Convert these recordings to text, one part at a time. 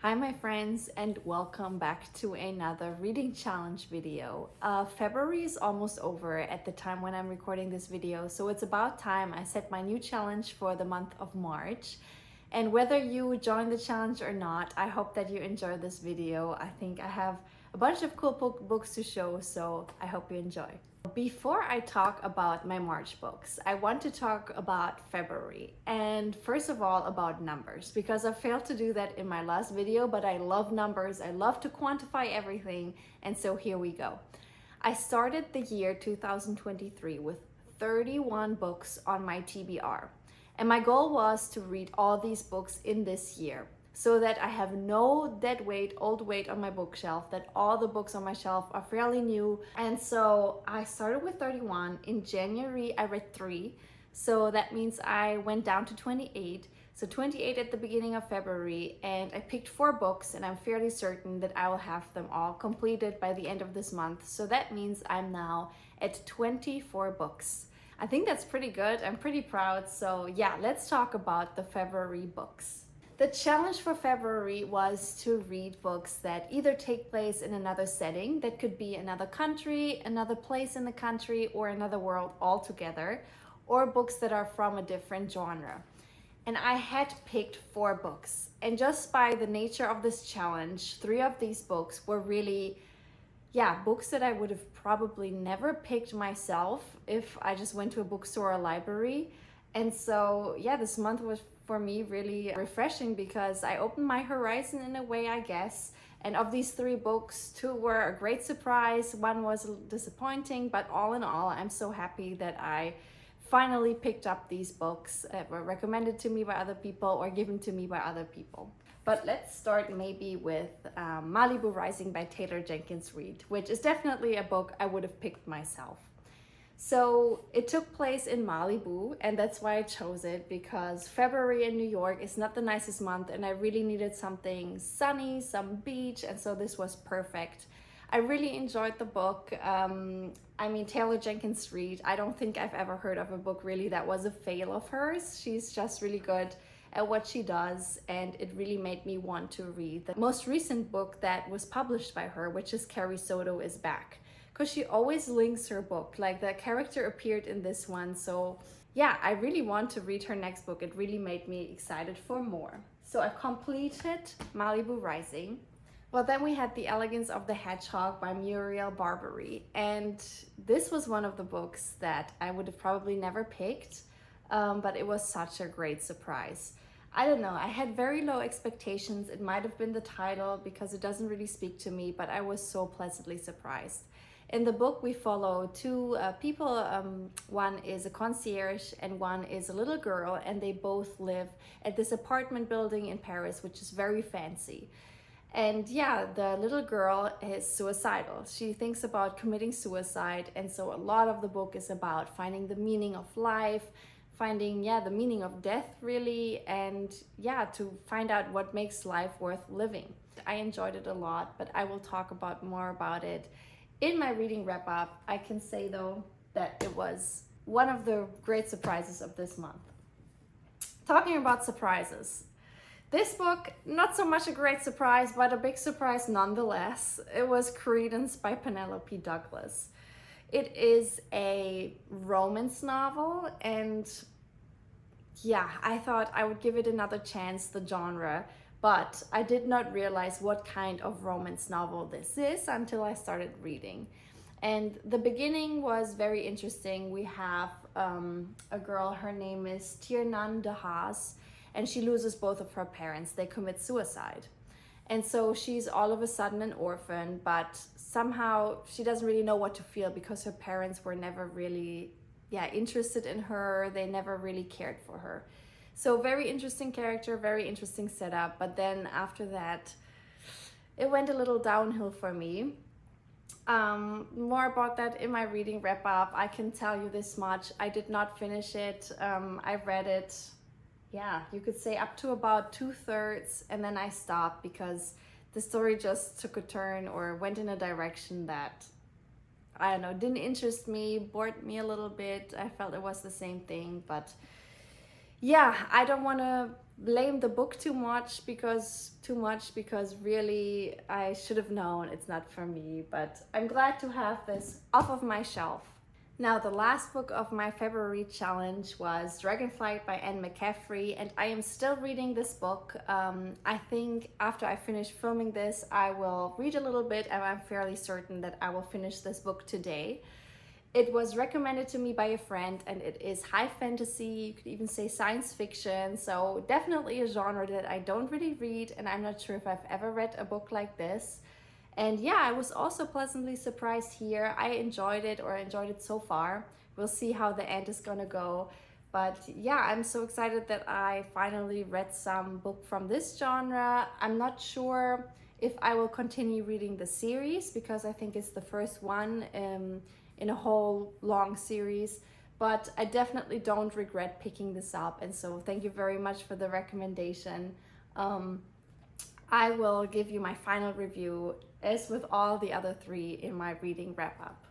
Hi my friends, and welcome back to another reading challenge video. February is almost over at the time when I'm recording this video, so it's about time I set my new challenge for the month of March. And whether you join the challenge or not, I hope that you enjoy this video. I think I have a bunch of cool books to show, so I hope you enjoy. Before I talk about my March books, I want to talk about February, and first of all about numbers, because I failed to do that in my last video, but I love numbers. I love to quantify everything, and so here we go. I started the year 2023 with 31 books on my TBR, and my goal was to read all these books in this year, so that I have no dead weight, old weight on my bookshelf, that all the books on my shelf are fairly new. And so I started with 31. In January, I read 3. So that means I went down to 28. So 28 at the beginning of February, and I picked 4 books, and I'm fairly certain that I will have them all completed by the end of this month. So that means I'm now at 24 books. I think that's pretty good. I'm pretty proud. So yeah, let's talk about the February books. The challenge for February was to read books that either take place in another setting, that could be another country, another place in the country, or another world altogether, or books that are from a different genre. And I had picked 4 books. And just by the nature of this challenge, 3 of these books were really, books that I would have probably never picked myself if I just went to a bookstore or a library. And so, this month was for me really refreshing because I opened my horizon in a way, I guess. And of these 3 books, 2 were a great surprise, 1 was disappointing, but all in all, I'm so happy that I finally picked up these books that were recommended to me by other people or given to me by other people. But let's start maybe with Malibu Rising by Taylor Jenkins Reid, which is definitely a book I would have picked myself. So it took place in Malibu, and that's why I chose it, because February in New York is not the nicest month, and I really needed something sunny, some beach, and so this was perfect. I really enjoyed the book. Taylor Jenkins Reid, I don't think I've ever heard of a book really that was a fail of hers. She's just really good at what she does, and it really made me want to read the most recent book that was published by her, which is Carrie Soto is Back. Because she always links her book, like the character appeared in this one. So I really want to read her next book. It really made me excited for more. So I completed Malibu Rising. Well, then we had The Elegance of the Hedgehog by Muriel Barbary. And this was one of the books that I would have probably never picked, but it was such a great surprise. I don't know, I had very low expectations. It might have been the title because it doesn't really speak to me, but I was so pleasantly surprised. In the book, we follow 2 people. One is a concierge and one is a little girl, and they both live at this apartment building in Paris, which is very fancy. And the little girl is suicidal. She thinks about committing suicide, and so a lot of the book is about finding the meaning of life, finding the meaning of death really, and to find out what makes life worth living. I enjoyed it a lot, but I will talk more about it in my reading wrap up. I can say though that it was one of the great surprises of this month. Talking about surprises, this book, not so much a great surprise, but a big surprise nonetheless. It was Credence by Penelope Douglas. It is a romance novel, and I thought I would give it another chance, the genre. But I did not realize what kind of romance novel this is until I started reading. And the beginning was very interesting. We have a girl, her name is Tiernan de Haas, and she loses both of her parents. They commit suicide. And so she's all of a sudden an orphan, but somehow she doesn't really know what to feel because her parents were never really interested in her. They never really cared for her. So very interesting character, very interesting setup. But then after that, it went a little downhill for me. More about that in my reading wrap up. I can tell you this much. I did not finish it. I read it, you could say up to about 2/3, and then I stopped because the story just took a turn or went in a direction that, I don't know, didn't interest me, bored me a little bit. I felt it was the same thing, but I don't want to blame the book too much because really I should have known it's not for me, but I'm glad to have this off of my shelf. Now, the last book of my February challenge was Dragonflight by Anne McCaffrey, and I am still reading this book. I think after I finish filming this, I will read a little bit, and I'm fairly certain that I will finish this book today. It was recommended to me by a friend, and it is high fantasy, you could even say science fiction, so definitely a genre that I don't really read, and I'm not sure if I've ever read a book like this. And yeah, I was also pleasantly surprised here. I enjoyed it so far. We'll see how the end is gonna go. But yeah, I'm so excited that I finally read some book from this genre. I'm not sure if I will continue reading the series because I think it's the first one in a whole long series. But I definitely don't regret picking this up. And so thank you very much for the recommendation. I will give you my final review as with all the other three in my reading wrap up.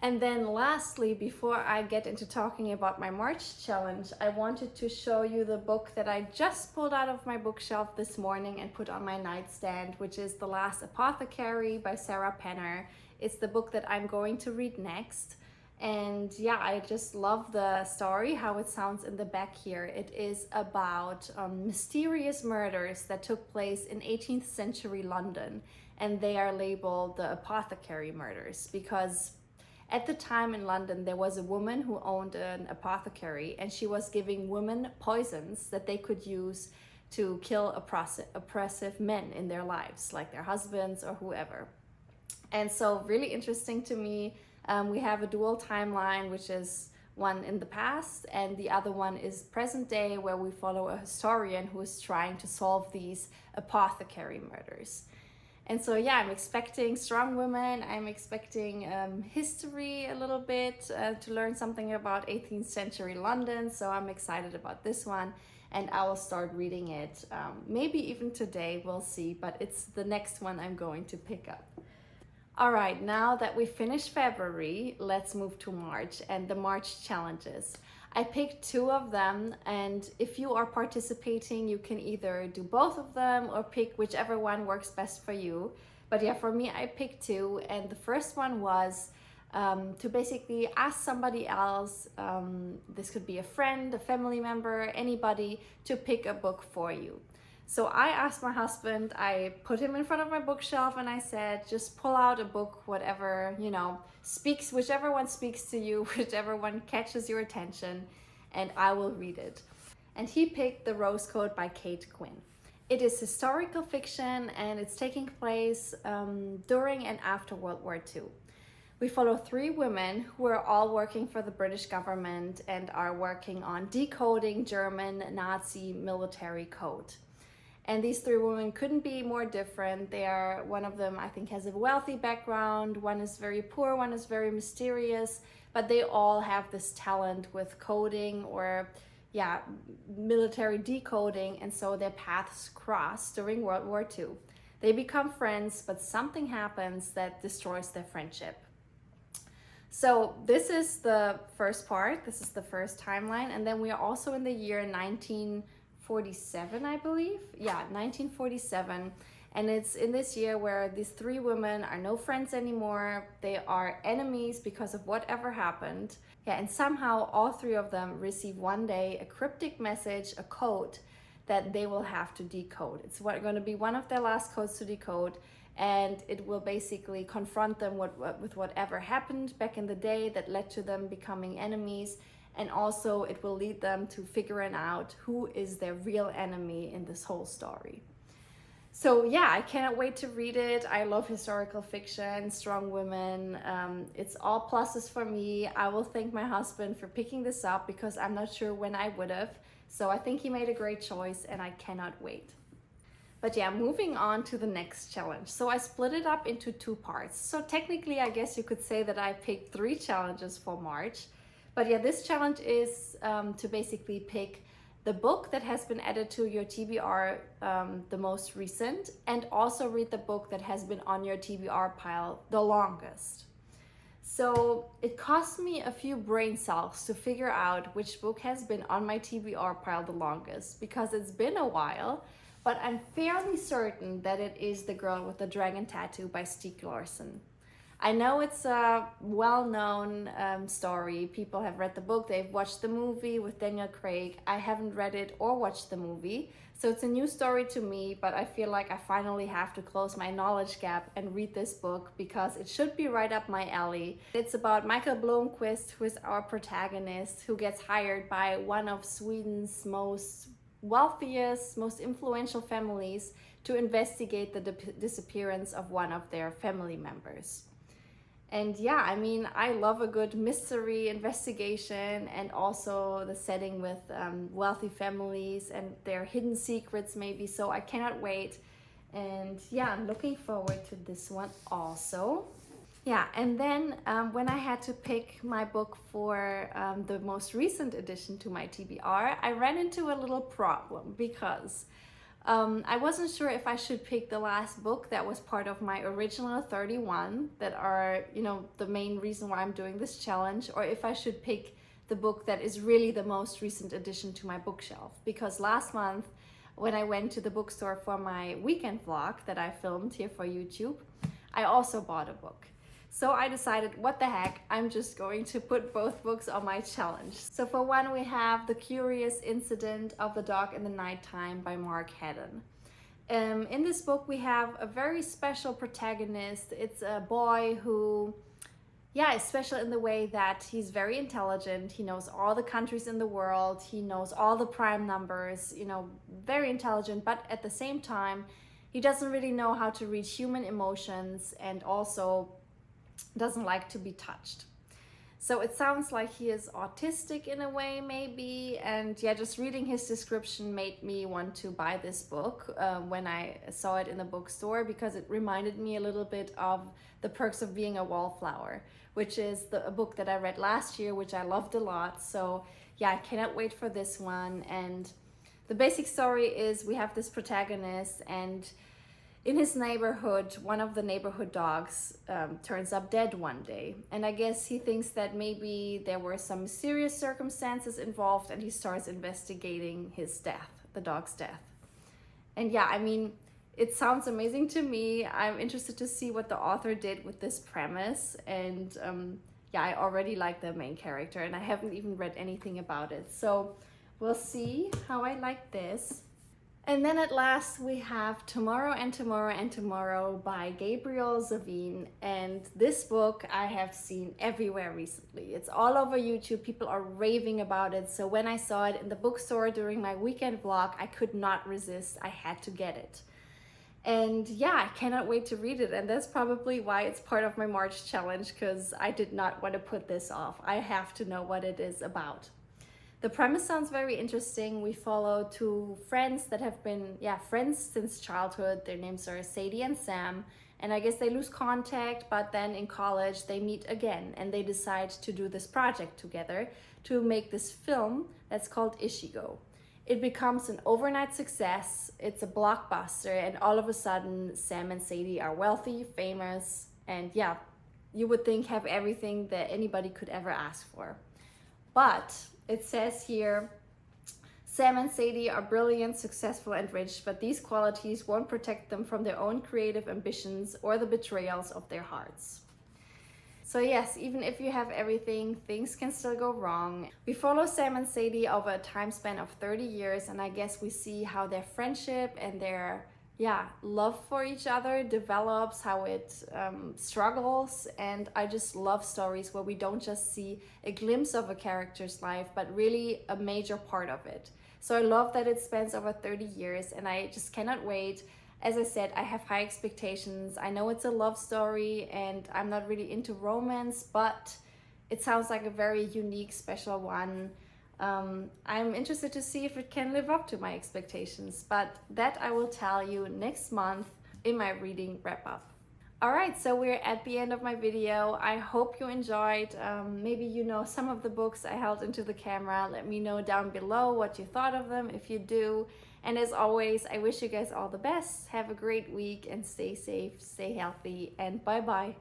And then lastly, before I get into talking about my March challenge, I wanted to show you the book that I just pulled out of my bookshelf this morning and put on my nightstand, which is The Last Apothecary by Sarah Penner. It's the book that I'm going to read next. And yeah, I just love the story, how it sounds in the back here. It is about mysterious murders that took place in 18th century London, and they are labeled the apothecary murders because at the time in London there was a woman who owned an apothecary, and she was giving women poisons that they could use to kill oppressive men in their lives, like their husbands or whoever. And so really interesting to me. We have a dual timeline, which is one in the past, and the other one is present day, where we follow a historian who is trying to solve these apothecary murders. And so yeah, I'm expecting strong women, I'm expecting history a little bit, to learn something about 18th century London, so I'm excited about this one, and I will start reading it, maybe even today, we'll see, but it's the next one I'm going to pick up. All right, now that we finished February, let's move to March and the March challenges. I picked two of them, and if you are participating, you can either do both of them or pick whichever one works best for you. But yeah, for me, I picked two, and the first one was to basically ask somebody else, this could be a friend, a family member, anybody, to pick a book for you. So I asked my husband, I put him in front of my bookshelf and I said, just pull out a book, whatever, speaks, whichever one speaks to you, whichever one catches your attention, and I will read it. And he picked The Rose Coat by Kate Quinn. It is historical fiction, and it's taking place during and after World War II. We follow three women who are all working for the British government and are working on decoding German Nazi military code. And these three women couldn't be more different. One of them, I think, has a wealthy background, one is very poor, one is very mysterious, but they all have this talent with coding or military decoding, and so their paths cross during World War II. They become friends, but something happens that destroys their friendship. So this is the first part, this is the first timeline, and then we are also in the year 1947, I believe. Yeah, 1947. And it's in this year where these three women are no friends anymore. They are enemies because of whatever happened. Yeah, and somehow all three of them receive one day a cryptic message, a code that they will have to decode. It's going to be one of their last codes to decode, and it will basically confront them with whatever happened back in the day that led to them becoming enemies. And also it will lead them to figuring out who is their real enemy in this whole story. So yeah, I cannot wait to read it. I love historical fiction, strong women. It's all pluses for me. I will thank my husband for picking this up because I'm not sure when I would have. So I think he made a great choice and I cannot wait. But yeah, moving on to the next challenge. So I split it up into two parts. So technically, I guess you could say that I picked three challenges for March. But yeah, this challenge is to basically pick the book that has been added to your TBR, the most recent, and also read the book that has been on your TBR pile the longest. So it cost me a few brain cells to figure out which book has been on my TBR pile the longest, because it's been a while, but I'm fairly certain that it is The Girl with the Dragon Tattoo by Stieg Larsson. I know it's a well-known story. People have read the book, they've watched the movie with Daniel Craig. I haven't read it or watched the movie, so it's a new story to me, but I feel like I finally have to close my knowledge gap and read this book because it should be right up my alley. It's about Michael Blomkvist, who is our protagonist, who gets hired by one of Sweden's most wealthiest, most influential families to investigate the disappearance of one of their family members. And yeah, I mean, I love a good mystery investigation, and also the setting with wealthy families and their hidden secrets maybe, so I cannot wait. And yeah, I'm looking forward to this one also. Yeah, and then when I had to pick my book for the most recent addition to my TBR, I ran into a little problem because I wasn't sure if I should pick the last book that was part of my original 31 that are, you know, the main reason why I'm doing this challenge, or if I should pick the book that is really the most recent addition to my bookshelf. Because last month, when I went to the bookstore for my weekend vlog that I filmed here for YouTube, I also bought a book. So I decided, what the heck, I'm just going to put both books on my challenge. So for one, we have The Curious Incident of the Dog in the Nighttime by Mark Haddon. In this book, we have a very special protagonist. It's a boy who, yeah, is special in the way that he's very intelligent. He knows all the countries in the world. He knows all the prime numbers, you know, very intelligent, but at the same time, he doesn't really know how to read human emotions, and also doesn't like to be touched. So it sounds like he is autistic in a way, maybe. And yeah, just reading his description made me want to buy this book when I saw it in the bookstore, because it reminded me a little bit of The Perks of Being a Wallflower, which is a book that I read last year, which I loved a lot. So yeah, I cannot wait for this one. And the basic story is we have this protagonist, and in his neighborhood, one of the neighborhood dogs turns up dead one day. And I guess he thinks that maybe there were some mysterious circumstances involved, and he starts investigating his death, the dog's death. And yeah, I mean, it sounds amazing to me. I'm interested to see what the author did with this premise. And yeah, I already like the main character, and I haven't even read anything about it. So we'll see how I like this. And then at last we have Tomorrow and Tomorrow and Tomorrow by Gabriel Zavin. And this book I have seen everywhere recently. It's all over YouTube. People are raving about it. So when I saw it in the bookstore during my weekend vlog, I could not resist. I had to get it. And yeah, I cannot wait to read it. And that's probably why it's part of my March challenge, because I did not want to put this off. I have to know what it is about. The premise sounds very interesting. We follow two friends that have been, friends since childhood. Their names are Sadie and Sam. And I guess they lose contact, but then in college they meet again, and they decide to do this project together to make this film that's called Ishigo. It becomes an overnight success. It's a blockbuster, and all of a sudden Sam and Sadie are wealthy, famous, and yeah, you would think have everything that anybody could ever ask for. But it says here, Sam and Sadie are brilliant, successful, and rich, but these qualities won't protect them from their own creative ambitions or the betrayals of their hearts. So yes, even if you have everything, things can still go wrong. We follow Sam and Sadie over a time span of 30 years, and I guess we see how their friendship and their love for each other develops, how it struggles. And I just love stories where we don't just see a glimpse of a character's life, but really a major part of it. So I love that it spans over 30 years, and I just cannot wait. As I said, I have high expectations. I know it's a love story, and I'm not really into romance, but it sounds like a very unique, special one. I'm interested to see if it can live up to my expectations, but that I will tell you next month in my reading wrap up. Alright, so we're at the end of my video. I hope you enjoyed. Maybe you know some of the books I held into the camera. Let me know down below what you thought of them if you do. And as always, I wish you guys all the best. Have a great week and stay safe, stay healthy, and bye bye.